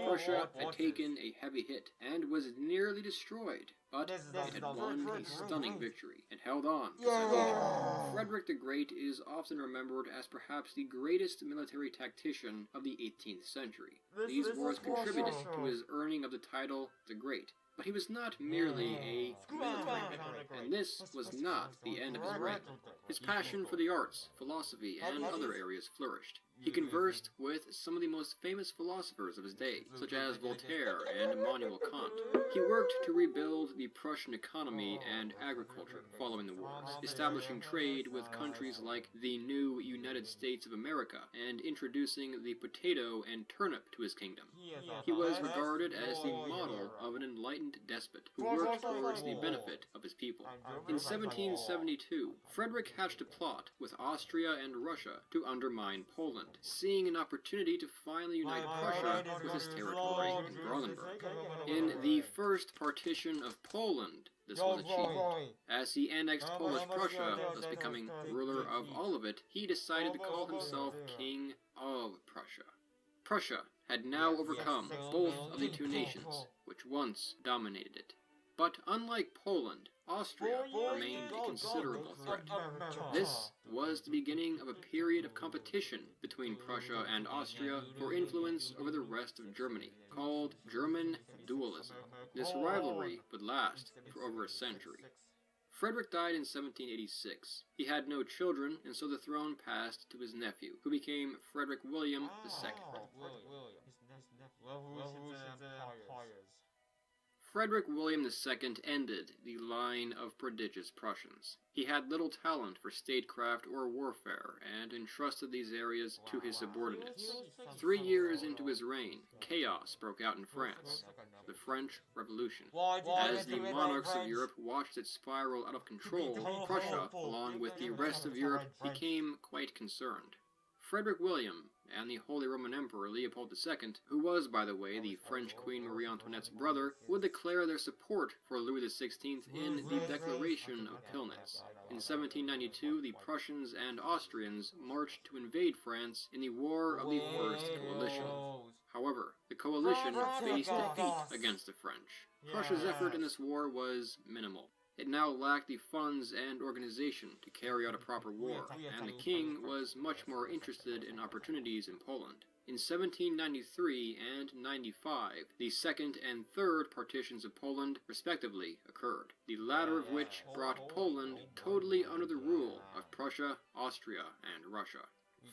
Prussia had taken a heavy hit and was nearly destroyed, but it had won a stunning victory and held on to Silesia. Frederick the Great is often remembered as perhaps the greatest military tactician of the 18th century. These wars contributed to his earning of the title the Great. But he was not merely a military man, and this was not the end of his reign. His passion for the arts, philosophy, and other areas flourished. He conversed with some of the most famous philosophers of his day, such as Voltaire and Immanuel Kant. He worked to rebuild the Prussian economy and agriculture following the wars, establishing trade with countries like the new United States of America, and introducing the potato and turnip to his kingdom. He was regarded as the model of an enlightened despot who worked towards the benefit of his people. In 1772, Frederick hatched a plot with Austria and Russia to undermine Poland, seeing an opportunity to finally unite Prussia with his territory in Brandenburg. In the first partition of Poland, this was achieved. As he annexed Polish Prussia, thus becoming ruler of all of it, he decided to call himself King of Prussia. Prussia had now overcome both of the two nations, which once dominated it. But unlike Poland, Austria remained a considerable threat. This was the beginning of a period of competition between Prussia and Austria for influence over the rest of Germany, called German dualism. This rivalry would last for over a century. Frederick died in 1786. He had no children, and so the throne passed to his nephew, who became Frederick William II. Frederick William II ended the line of prodigious Prussians. He had little talent for statecraft or warfare, and entrusted these areas to his subordinates. 3 years into his reign, chaos broke out in France, the French Revolution. As the monarchs of Europe watched it spiral out of control, Prussia, along with the rest of Europe, became quite concerned. Frederick William and the Holy Roman Emperor Leopold II, who was, by the way, the French Queen Marie Antoinette's brother, would declare their support for Louis XVI in the Declaration of Pillnitz. In 1792, the Prussians and Austrians marched to invade France in the War of the First Coalition. However, the coalition faced defeat against the French. Prussia's effort in this war was minimal. It now lacked the funds and organization to carry out a proper war, and the king was much more interested in opportunities in Poland. In 1793 and 95, the second and third partitions of Poland, respectively, occurred, the latter of which brought Poland totally under the rule of Prussia, Austria, and Russia.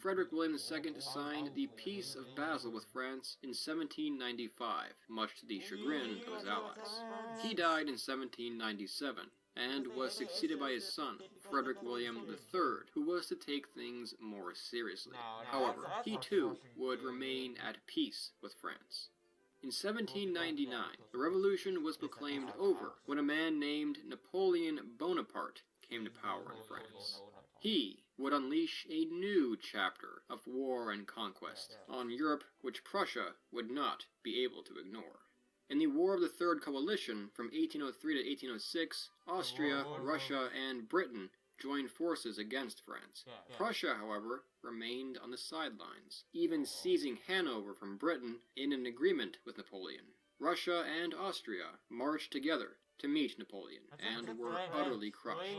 Frederick William II signed the Peace of Basel with France in 1795, much to the chagrin of his allies. He died in 1797, and was succeeded by his son, Frederick William III, who was to take things more seriously. However, he too would remain at peace with France. In 1799, the revolution was proclaimed over when a man named Napoleon Bonaparte came to power in France. He would unleash a new chapter of war and conquest on Europe, which Prussia would not be able to ignore. In the War of the Third Coalition, from 1803 to 1806, Austria, Russia, and Britain joined forces against France. Prussia, however, remained on the sidelines, even seizing Hanover from Britain in an agreement with Napoleon. Russia and Austria marched together to meet Napoleon, and were utterly crushed.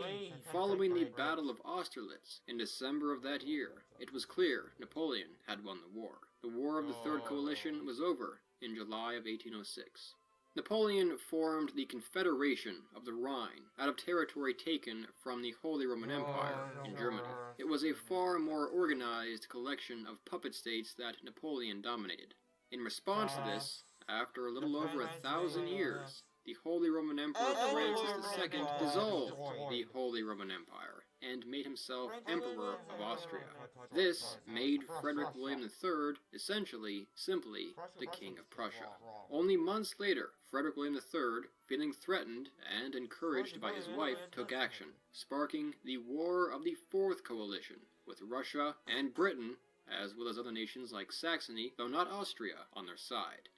Following the Battle of Austerlitz in December of that year, it was clear Napoleon had won the war. The War of the Third Coalition was over in July of 1806. Napoleon formed the Confederation of the Rhine out of territory taken from the Holy Roman Empire in Germany. It was a far more organized collection of puppet states that Napoleon dominated. In response to this, after a little over 1,000 years, the Holy Roman Emperor Francis II dissolved the Holy Roman Empire and made himself Emperor of Austria. This made Frederick William III essentially, simply, the King of Prussia. Only months later, Frederick William III, feeling threatened and encouraged by his wife, took action, sparking the War of the Fourth Coalition, with Russia and Britain, as well as other nations like Saxony, though not Austria, on their side.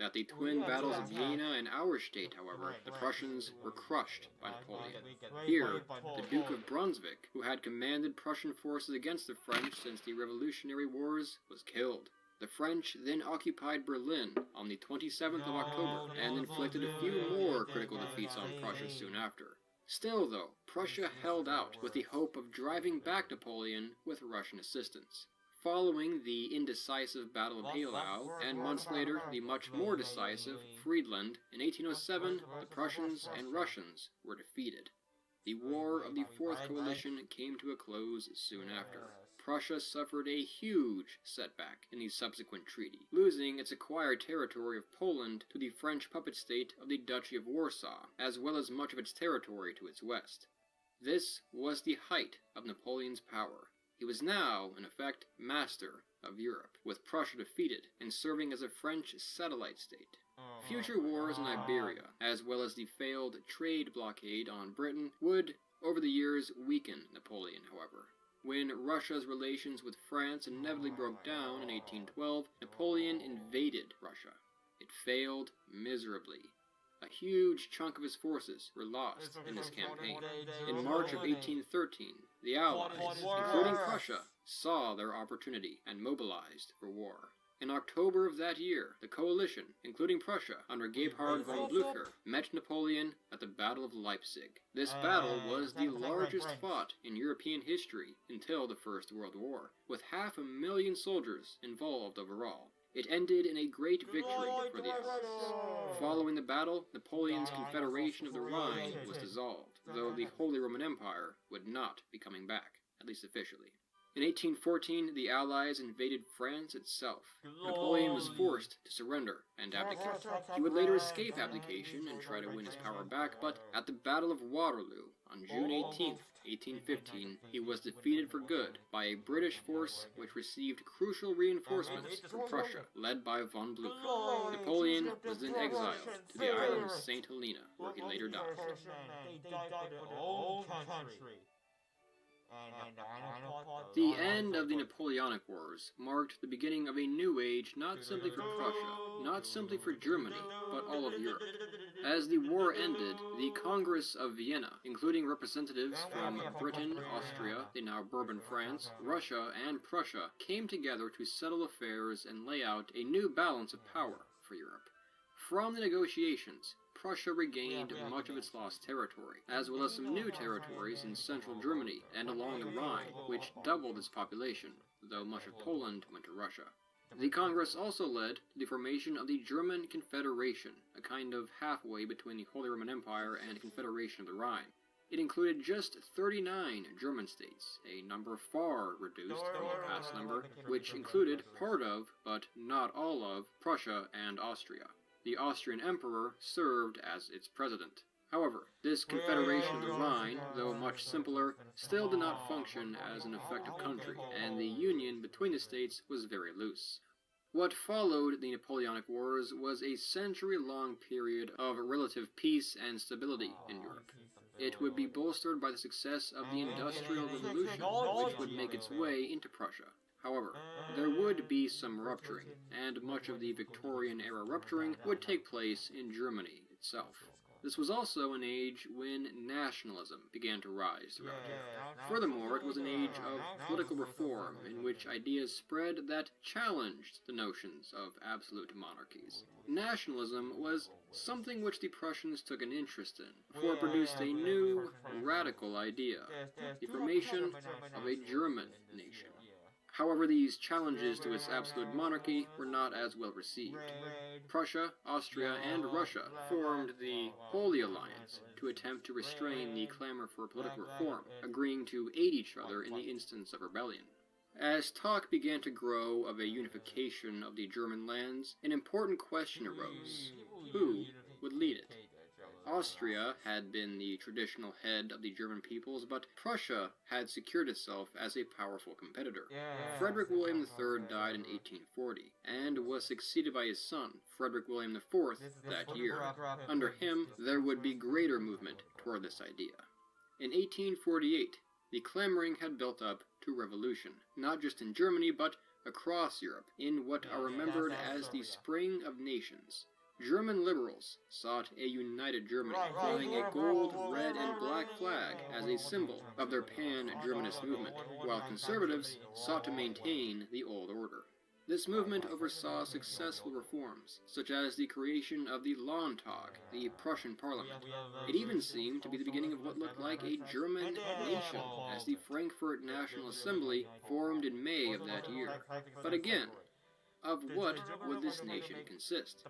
At the twin battles of Jena and Auerstedt, however, the Prussians were crushed by Napoleon. Here, the Duke of Brunswick, who had commanded Prussian forces against the French since the Revolutionary Wars, was killed. The French then occupied Berlin on the 27th of October and inflicted a few more critical defeats on Prussia soon after. Still, though, Prussia held out with the hope of driving back Napoleon with Russian assistance. Following the indecisive Battle of Eylau, and months later the much more decisive Friedland, in 1807, the Prussians and Russians were defeated. The War of the Fourth Coalition came to a close soon after. Prussia suffered a huge setback in the subsequent treaty, losing its acquired territory of Poland to the French puppet state of the Duchy of Warsaw, as well as much of its territory to its west. This was the height of Napoleon's power. He was now, in effect, master of Europe, with Prussia defeated and serving as a French satellite state. Future wars in Iberia, as well as the failed trade blockade on Britain, would, over the years, weaken Napoleon, however. When Russia's relations with France inevitably broke down in 1812, Napoleon invaded Russia. It failed miserably. A huge chunk of his forces were lost in this campaign. In March of 1813, the Allies, including Prussia, saw their opportunity and mobilized for war. In October of that year, the coalition, including Prussia, under Gebhard von Blücher, met Napoleon at the Battle of Leipzig. This battle was the largest fought in European history until the First World War, with 500,000 soldiers involved overall. It ended in a great victory for the Allies. Following the battle, Napoleon's Confederation of the Rhine was dissolved, though the Holy Roman Empire would not be coming back, at least officially. In 1814, the Allies invaded France itself. Napoleon was forced to surrender and abdicate. He would later escape abdication and try to win his power back, but at the Battle of Waterloo, on June 18, 1815, he was defeated for good by a British force which received crucial reinforcements from Prussia, led by von Blücher. Napoleon was then exiled to the island of St. Helena, where he later died. The end of the Napoleonic Wars marked the beginning of a new age not simply for Prussia, not simply for Germany, but all of Europe. As the war ended, the Congress of Vienna, including representatives from Britain, Austria, the now Bourbon France, Russia, and Prussia, came together to settle affairs and lay out a new balance of power for Europe. From the negotiations, Prussia regained much of its lost territory, as well as some new territories in central Germany and along the Rhine, which doubled its population, though much of Poland went to Russia. The Congress also led to the formation of the German Confederation, a kind of halfway between the Holy Roman Empire and Confederation of the Rhine. It included just 39 German states, a number far reduced from the past number, which included part of, but not all of, Prussia and Austria. The Austrian Emperor served as its president. However, this Confederation of the Rhine, though much simpler, still did not function as an effective country, and the union between the states was very loose. What followed the Napoleonic Wars was a century-long period of relative peace and stability in Europe. It would be bolstered by the success of the Industrial Revolution, which would make its way into Prussia. However, there would be some rupturing, and much of the Victorian-era rupturing would take place in Germany itself. This was also an age when nationalism began to rise throughout Europe. Furthermore, it was an age of political reform in which ideas spread that challenged the notions of absolute monarchies. Nationalism was something which the Prussians took an interest in, before it produced a new, radical idea, the formation of a German nation. However, these challenges to its absolute monarchy were not as well received. Prussia, Austria, and Russia formed the Holy Alliance to attempt to restrain the clamor for political reform, agreeing to aid each other in the instance of rebellion. As talk began to grow of a unification of the German lands, an important question arose: who would lead it? Austria had been the traditional head of the German peoples, but Prussia had secured itself as a powerful competitor. Frederick William III died in 1840, and was succeeded by his son, Frederick William IV, that year. Under him, there would be greater movement toward this idea. In 1848, the clamoring had built up to revolution, not just in Germany, but across Europe, in what are remembered as the Spring of Nations. German liberals sought a united Germany, flying a gold, red, and black flag as a symbol of their pan-Germanist movement, while conservatives sought to maintain the old order. This movement oversaw successful reforms, such as the creation of the Landtag, the Prussian parliament. It even seemed to be the beginning of what looked like a German nation, as the Frankfurt National Assembly formed in May of that year. But again, of what would this nation consist?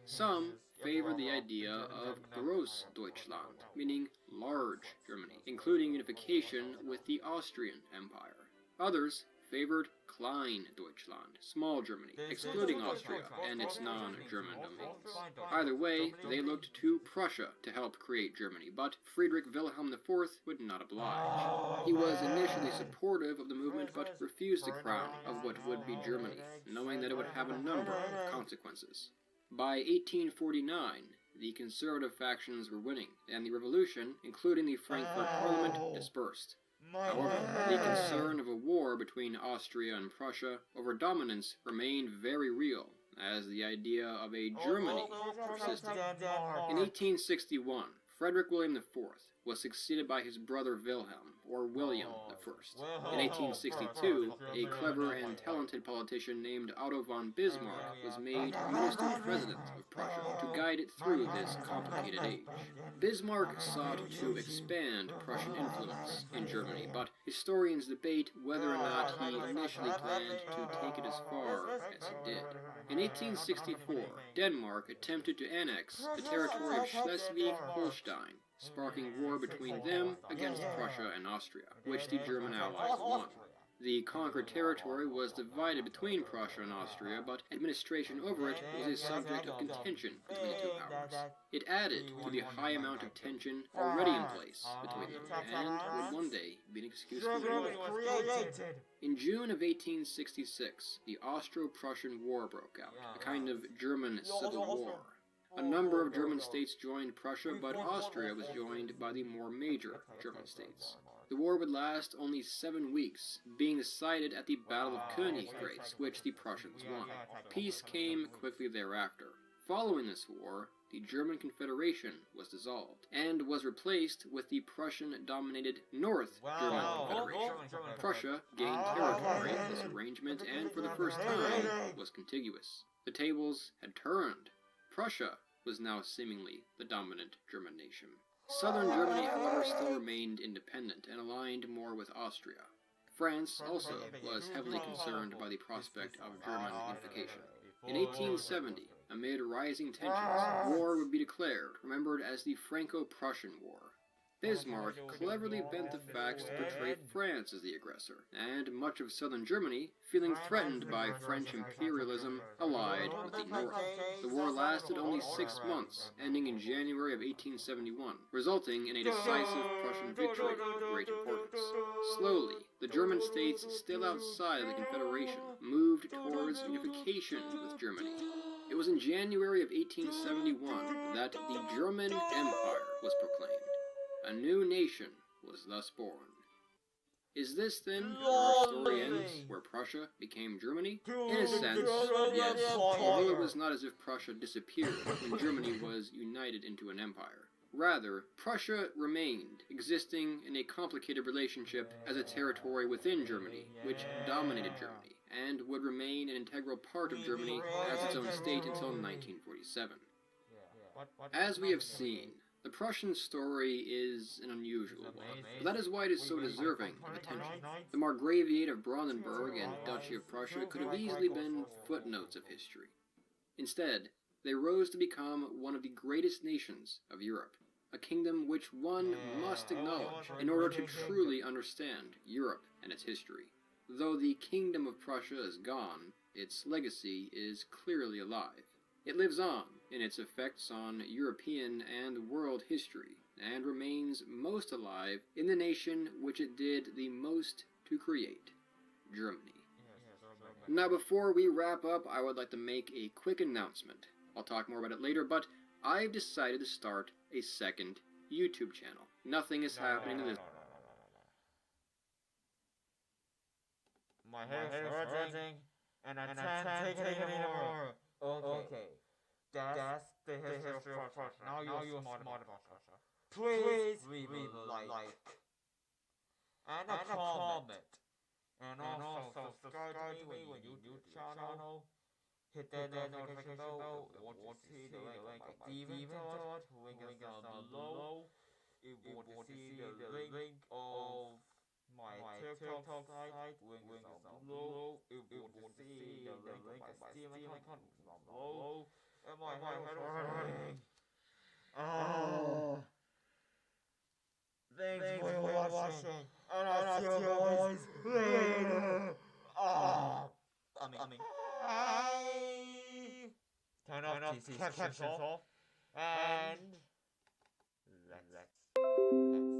Some favored the idea of Großdeutschland, meaning large Germany, including unification with the Austrian Empire. Others favored Klein Deutschland, small Germany, excluding Austria and its non-German domains. Either way, they looked to Prussia to help create Germany, but Friedrich Wilhelm IV would not oblige. He was initially supportive of the movement, but refused the crown of what would be Germany, knowing that it would have a number of consequences. By 1849, the conservative factions were winning, and the revolution, including the Frankfurt Parliament, dispersed. However, the concern of a war between Austria and Prussia over dominance remained very real, as the idea of a Germany persisted. In 1861, Frederick William IV was succeeded by his brother Wilhelm, or William I. In 1862, a clever and talented politician named Otto von Bismarck was made Minister-President of Prussia to guide it through this complicated age. Bismarck sought to expand Prussian influence in Germany, but historians debate whether or not he initially planned to take it as far as he did. In 1864, Denmark attempted to annex the territory of Schleswig-Holstein, sparking war between them against Prussia and Austria, which the German allies won. The conquered territory was divided between Prussia and Austria, but administration over it was a subject of contention between the two powers. It added to the high amount of tension already in place between them, and would one day be an excuse for war. In June of 1866, the Austro-Prussian War broke out, a kind of German civil war. A number of German states joined Prussia, but Austria was joined by the more major German states. The war would last only 7 weeks, being decided at the Battle of Königgrätz, which the Prussians won. Peace came quickly thereafter. Following this war, the German Confederation was dissolved, and was replaced with the Prussian-dominated North German Confederation. Prussia gained territory in this arrangement, and for the first time was contiguous. The tables had turned. Prussia was now seemingly the dominant German nation. Southern Germany, however, still remained independent and aligned more with Austria. France also was heavily concerned by the prospect of German unification. In 1870, amid rising tensions, war would be declared, remembered as the Franco-Prussian War. Bismarck cleverly bent the facts to portray France as the aggressor, and much of southern Germany, feeling threatened by French imperialism, allied with the North. The war lasted only 6 months, ending in January of 1871, resulting in a decisive Prussian victory of great importance. Slowly, the German states still outside of the Confederation moved towards unification with Germany. It was in January of 1871 that the German Empire was proclaimed. A new nation was thus born. Is this, then, where our story ends, where Prussia became Germany? In a sense, yes, although it was not as if Prussia disappeared when Germany was united into an empire. Rather, Prussia remained, existing in a complicated relationship as a territory within Germany, which dominated Germany, and would remain an integral part of Germany as its own state until 1947. As we have seen, the Prussian story is an unusual one, but that is why it is so deserving of attention. The Margraviate of Brandenburg and Duchy of Prussia could have easily been footnotes of history. Instead, they rose to become one of the greatest nations of Europe, a kingdom which one must acknowledge in order to truly understand Europe and its history. Though the Kingdom of Prussia is gone, its legacy is clearly alive. It lives on in its effects on European and world history, and remains most alive in the nation which it did the most to create, Germany. Now, before we wrap up, I would like to make a quick announcement. I'll talk more about it later, but I've decided to start a second YouTube channel. Nothing is happening to this. My hair is hurting, and I can't take it anymore. Okay. That's the history of Prussia. Now you're smart about Prussia. Please leave a like and a comment. And also subscribe to me when you do the channel. Hit that notification bell. Want to see the link of my Steven Todd? Link is down below. If you want to see the link of my TikTok site, link is down below. If you want to see the link of my Steven account, link is down below. And my head is hurting. Oh. Thanks for watching. And I'll see you guys later. Turn off captions off. And let's